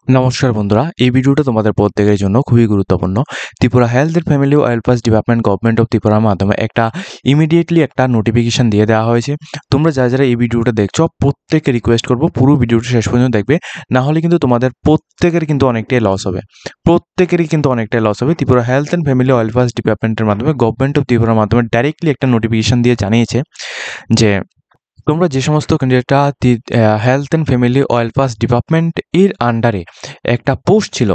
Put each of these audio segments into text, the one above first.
নমস্কার বন্ধুরা, এই ভিডিওটা তোমাদের প্রত্যেকের জন্য খুবই গুরুত্বপূর্ণ। Tripura health and family welfare department government of ত্রিপুরার মাধ্যমে ইমিডিয়েটলি একটা নোটিফিকেশন দিয়ে দেওয়া হয়েছে। তোমরা যারা এই ভিডিওটা দেখছো প্রত্যেককে রিকোয়েস্ট করবো পুরো ভিডিওটা শেষ পর্যন্ত দেখবে, না হলে কিন্তু তোমাদের প্রত্যেকের কিন্তু অনেকটাই লস হবে। প্রত্যেকেরই কিন্তু অনেকটাই লস হবে। Tripura health and family welfare ডিপার্টমেন্টের মাধ্যমে গভর্নমেন্ট অফ ত্রিপুরার মাধ্যমে ডাইরেক্টলি একটা নোটিফিকেশন দিয়ে জানিয়েছে যে তোমরা যে সমস্ত ক্যান্ডিডেটরা health and family welfare department এর আন্ডারে একটা পোস্ট ছিল,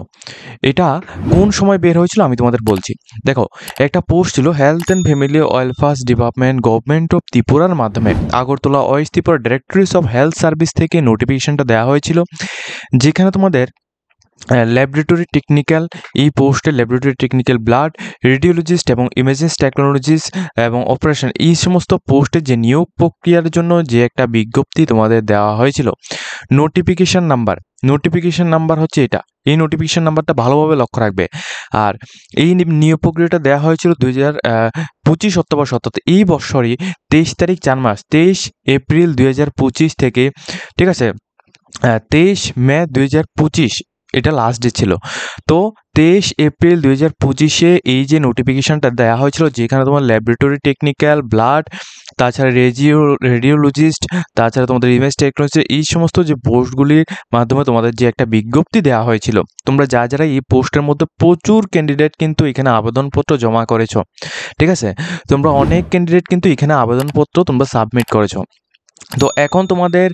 এটা কোন সময় বের হয়েছিল আমি তোমাদের বলছি। দেখো, একটা পোস্ট ছিল health and family welfare department government of ত্রিপুরার মাধ্যমে Agartala West Tripura directories of health service থেকে নোটিফিকেশনটা দেওয়া হয়েছিল, যেখানে তোমাদের ল্যাবরেটরি টেকনিক্যাল, এই পোস্টে ল্যাবরেটরি টেকনিক্যাল, ব্লাড রেডিওলজিস্ট এবং ইমেজিং টেকনোলজিস্ট এবং অপারেশন, এই সমস্ত পোস্টে যে নিয়োগ প্রক্রিয়ার জন্য যে একটা বিজ্ঞপ্তি তোমাদের দেওয়া হয়েছিল, নোটিফিকেশন নাম্বার হচ্ছে এটা। এই নোটিফিকেশন নাম্বারটা ভালোভাবে লক্ষ্য রাখবে। আর এই নিয়োগ প্রক্রিয়াটা দেওয়া হয়েছিল 2025 অক্টোবর এই বছরই 23 তারিখ 4 মাস 23 এপ্রিল 2025 থেকে, ঠিক আছে, 23 মে 2025 এটা লাস্ট ডে ছিল। তো 23 এপ্রিল 2025-এ এই যে নোটিফিকেশনটা দেওয়া হয়েছিল, যেখানে তোমার ল্যাবরেটরি টেকনিক্যাল, ব্লাড, তাছাড়া রেডিওলজিস্ট, তাছাড়া তোমাদের ইমেজ টেকনোলজি, এই সমস্ত যে পোস্টগুলির মাধ্যমে তোমাদের যে একটা বিজ্ঞপ্তি দেওয়া হয়েছিল, তোমরা যারা এই পোস্টের মধ্যে প্রচুর ক্যান্ডিডেট কিন্তু এখানে আবেদনপত্র জমা করেছো, ঠিক আছে, তোমরা অনেক ক্যান্ডিডেট কিন্তু এখানে আবেদনপত্র তোমরা সাবমিট করেছো। তো এখন তোমাদের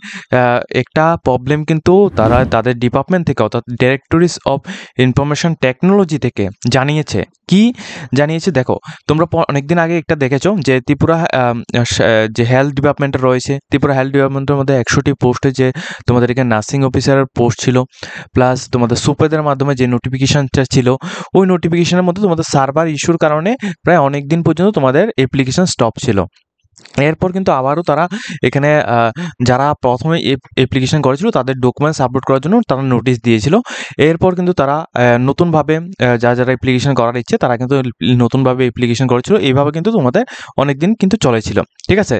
একটা প্রবলেম কিন্তু তাদের ডিপার্টমেন্ট থেকে, অর্থাৎ ডিরেক্টরিজ অফ ইনফরমেশন টেকনোলজি থেকে জানিয়েছে। কি জানিয়েছে দেখো, তোমরা অনেকদিন আগে একটা দেখেছো যে ত্রিপুরা যে হেলথ ডিপার্টমেন্টে রয়েছে, ত্রিপুরা হেলথ ডিপার্টমেন্টের মধ্যে 100টি পোস্টে যে তোমাদের এখানে নার্সিং অফিসারের পোস্ট ছিল, প্লাস তোমাদের সুপেদের মাধ্যমে যে নোটিফিকেশানটা ছিল, ওই নোটিফিকেশানের মধ্যে তোমাদের সার্ভার ইস্যুর কারণে প্রায় অনেক দিন পর্যন্ত তোমাদের অ্যাপ্লিকেশান স্টপ ছিল। এরপর কিন্তু আবারও তারা এখানে যারা প্রথমে অ্যাপ্লিকেশন করেছিল তাদের ডকুমেন্টস আপলোড করার জন্য তারা নোটিশ দিয়েছিল। এরপর কিন্তু তারা নতুনভাবে যারা অ্যাপ্লিকেশন করার ইচ্ছে তারা কিন্তু নতুনভাবে অ্যাপ্লিকেশন করেছিল। এইভাবে কিন্তু তোমাদের অনেকদিন কিন্তু চলেছিল, ঠিক আছে।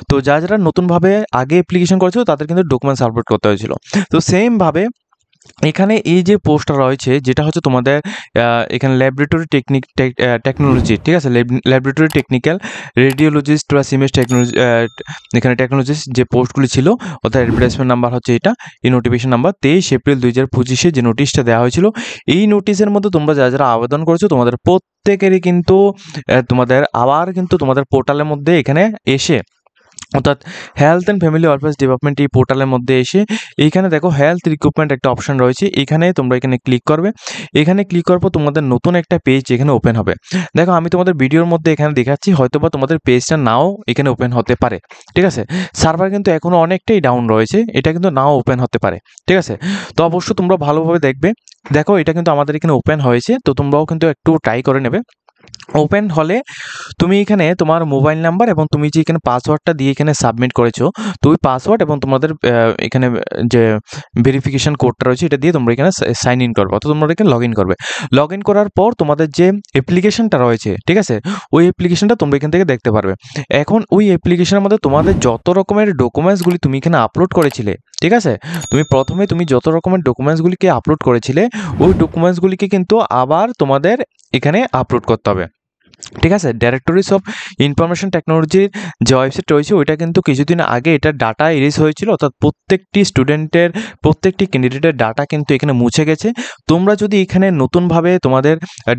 তো যারা নতুনভাবে আগে অ্যাপ্লিকেশন করেছিল তাদের কিন্তু ডকুমেন্টস আপলোড করতে হয়েছিল। তো সেমভাবে এখানে এই যে পোস্টটা রয়েছে, যেটা হচ্ছে তোমাদের এখানে ল্যাবরেটরি টেকনোলজি, ঠিক আছে, laboratory technical, radiologist plus image technology, এখানে টেকনোলজিস্ট যে পোস্টগুলি ছিল, অর্থাৎ অ্যাডভার্টাইজমেন্ট নাম্বার হচ্ছে এটা, এই নোটিফিকেশন নাম্বার 23 এপ্রিল 2025-এ যে নোটিশটা দেওয়া হয়েছিল, এই নোটিশের মধ্যে তোমরা যারা আবেদন করেছো তোমাদের প্রত্যেকেরই কিন্তু তোমাদের আবার কিন্তু তোমাদের পোর্টালের মধ্যে এখানে এসে, অর্থাৎ health and family welfare department এই পোর্টালের মধ্যে এসে এইখানে দেখো হেলথ রিক্রুটমেন্ট একটা অপশন রয়েছে, এখানে তোমরা এখানে ক্লিক করবে। এখানে ক্লিক করার পর তোমাদের নতুন একটা পেজ এখানে ওপেন হবে। দেখো, আমি তোমাদের ভিডিওর মধ্যে এখানে দেখাচ্ছি, হয়তোবা তোমাদের পেজটা নাও এখানে ওপেন হতে পারে, ঠিক আছে। সার্ভার কিন্তু এখনও অনেকটাই ডাউন রয়েছে, এটা কিন্তু নাও ওপেন হতে পারে, ঠিক আছে। তো অবশ্যই তোমরা ভালোভাবে দেখবে। দেখো, এটা কিন্তু আমাদের এখানে ওপেন হয়েছে, তো তোমরাও কিন্তু একটু ট্রাই করে নেবে। ওপেন হলে তুমি এখানে তোমার মোবাইল নাম্বার এবং তুমি যে এখানে পাসওয়ার্ডটা দিয়ে এখানে সাবমিট করেছো, তো ওই পাসওয়ার্ড এবং তোমাদের এখানে যে ভেরিফিকেশন কোডটা রয়েছে এটা দিয়ে তোমরা এখানে সাইন ইন করবে, অর্থাৎ তোমরা এখানে লগ ইন করবে। লগ ইন করার পর তোমাদের যে অ্যাপ্লিকেশনটা রয়েছে, ঠিক আছে, ওই অ্যাপ্লিকেশনটা তোমরা এখান থেকে দেখতে পারবে। এখন ওই অ্যাপ্লিকেশনের মধ্যে তোমাদের যত রকমের ডকুমেন্টসগুলি তুমি এখানে আপলোড করেছিলে, ঠিক আছে, তুমি যত রকমের ডকুমেন্টসগুলিকে আপলোড করেছিলে, ওই ডকুমেন্টসগুলিকে কিন্তু আবার তোমাদের এখানে আপলোড করতে হবে, ঠিক আছে। ডাইরেক্টরিজ অফ ইনফরমেশন টেকনোলজির যে ওয়েবসাইট রয়েছে ওইটা কিন্তু কিছুদিন আগে এটা ডাটা এরেজ হয়েছিল, অর্থাৎ প্রত্যেকটি ক্যান্ডিডেটের ডাটা কিন্তু এখানে মুছে গেছে। তোমরা যদি এখানে নতুনভাবে তোমাদের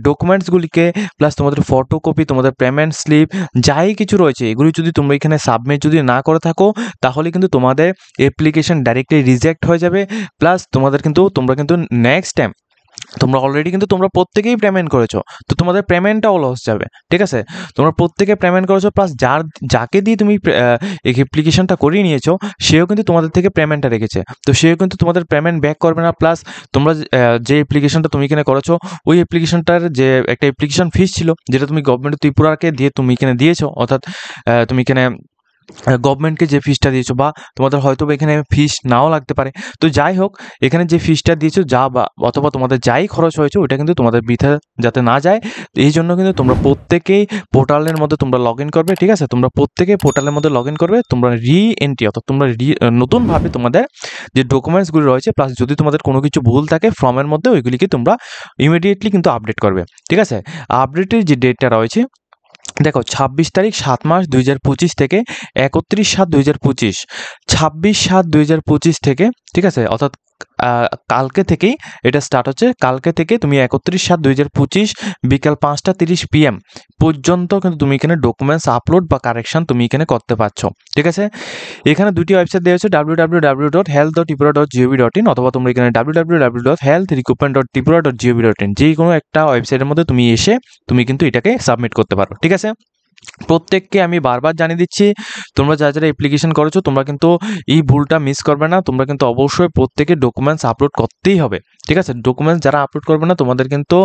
ডকুমেন্টসগুলিকে প্লাস তোমাদের ফটোকপি, তোমাদের পেমেন্ট স্লিপ, যাই কিছু রয়েছে এগুলি যদি তোমরা এখানে সাবমিট যদি না করে থাকো, তাহলে কিন্তু তোমাদের অ্যাপ্লিকেশন ডাইরেক্টলি রিজেক্ট হয়ে যাবে। প্লাস তোমরা কিন্তু নেক্সট টাইম তোমরা অলরেডি কিন্তু তোমরা প্রত্যেকেই পেমেন্ট করেছো, তো তোমাদের পেমেন্টটাও লস যাবে, ঠিক আছে। তোমরা প্রত্যেকে পেমেন্ট করেছো, প্লাস যাকে দিয়ে তুমি অ্যাপ্লিকেশনটা করিয়ে নিয়েছো সেও কিন্তু তোমাদের থেকে পেমেন্টটা রেখেছে, তো সেও কিন্তু তোমাদের পেমেন্ট ব্যাক করবে না। প্লাস তোমরা যে অ্যাপ্লিকেশনটা তুমি এখানে করেছো, ওই অ্যাপ্লিকেশনটার যে একটা অ্যাপ্লিকেশন ফিস ছিল, যেটা তুমি গভর্নমেন্ট ত্রিপুরাকে দিয়ে তুমি এখানে দিয়েছো, অর্থাৎ তুমি এখানে গভর্নমেন্টকে যে ফিসটা দিয়েছো, বা তোমাদের হয়তো এখানে ফিস নাও লাগতে পারে। তো যাই হোক, এখানে যে ফিসটা দিয়েছো যা বা অথবা তোমাদের যাই খরচ হয়েছে ওইটা কিন্তু তোমাদের বৃথা যাতে না যায়, এই জন্য কিন্তু তোমরা প্রত্যেকেই পোর্টালের মধ্যে তোমরা লগ ইন করবে। ঠিক আছে, তোমরা প্রত্যেকেই পোর্টালের মধ্যে লগ ইন করবে। তোমরা রি-এন্ট্রি অর্থাৎ তোমরা নতুনভাবে তোমাদের যে ডকুমেন্টসগুলি রয়েছে, প্লাস যদি তোমাদের কোনো কিছু ভুল থাকে ফর্মের মধ্যে, ওইগুলিকে তোমরা ইমিডিয়েটলি কিন্তু আপডেট করবে। ঠিক আছে, আপডেটের যে ডেটটা রয়েছে দেখো, 26 তারিখ 7 মাস 2025 থেকে 31/7 2025, 26/7 2025 থেকে, ঠিক আছে, অর্থাৎ কালকে থেকেই এটা স্টার্ট হচ্ছে। কালকে থেকে তুমি 31/7 2025 বিকাল 5:30 PM পর্যন্ত কিন্তু তুমি এখানে ডকুমেন্টস আপলোড বা কারেকশন তুমি এখানে করতে পারছো। ঠিক আছে, এখানে দুটি ওয়েবসাইট দেওয়া হচ্ছে, www.health.tripura.gov.in অথবা তোমরা এখানে www.healthrecruitment.tripura.gov.in, যে কোনো একটা ওয়েবসাইটের মধ্যে তুমি এসে তুমি কিন্তু এটাকে সাবমিট করতে পারো। ঠিক আছে, প্রত্যেককে আমি বারবার জানিয়ে দিচ্ছি, তোমরা যারা যারা অ্যাপ্লিকেশন করেছো তোমরা কিন্তু এই ভুলটা মিস করবে না। তোমরা কিন্তু অবশ্যই প্রত্যেকে ডকুমেন্টস আপলোড করতেই হবে। ঠিক আছে, ডকুমেন্টস যারা আপলোড করবে না তোমাদের কিন্তু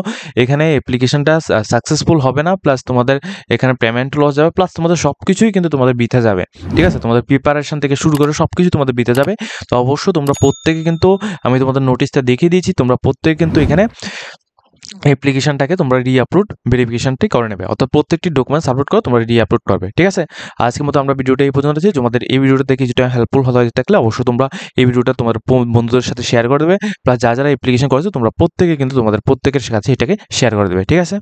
এখানে অ্যাপ্লিকেশনটা সাকসেসফুল হবে না, প্লাস তোমাদের এখানে পেমেন্ট লস যাবে, প্লাস তোমাদের সব কিছুই কিন্তু তোমাদের বিতে যাবে। ঠিক আছে, তোমাদের প্রিপারেশন থেকে শুরু করে সব কিছু তোমাদের বিতে যাবে। তো অবশ্যই তোমরা প্রত্যেকে কিন্তু, আমি তোমাদের নোটিশটা দেখিয়ে দিয়েছি, তোমরা প্রত্যেকে কিন্তু এখানে অ্যাপ্লিকেশনটাকে তোমরা রি-আপলোড ভেরিফিকেশনটি করে নেবে, অর্থাৎ প্রত্যেকটি ডকুমেন্টস আপলোড করে তোমরা রি-আপলোড করবে। ঠিক আছে, আজকের মতো আমরা ভিডিওটা এই পর্যন্ত আছি। তোমাদের এই ভিডিওটা দেখে যেটা হেল্পফুল হয়ে থাকলে অবশ্যই তোমরা এই ভিডিওটা তোমাদের বন্ধুদের সাথে শেয়ার করে দেবে, প্লাস যারা যারা অ্যাপ্লিকেশন করেছো তোমরা প্রত্যেকে কিন্তু তোমাদের প্রত্যেকের কাছে এটাকে শেয়ার করে দেবে। ঠিক আছে।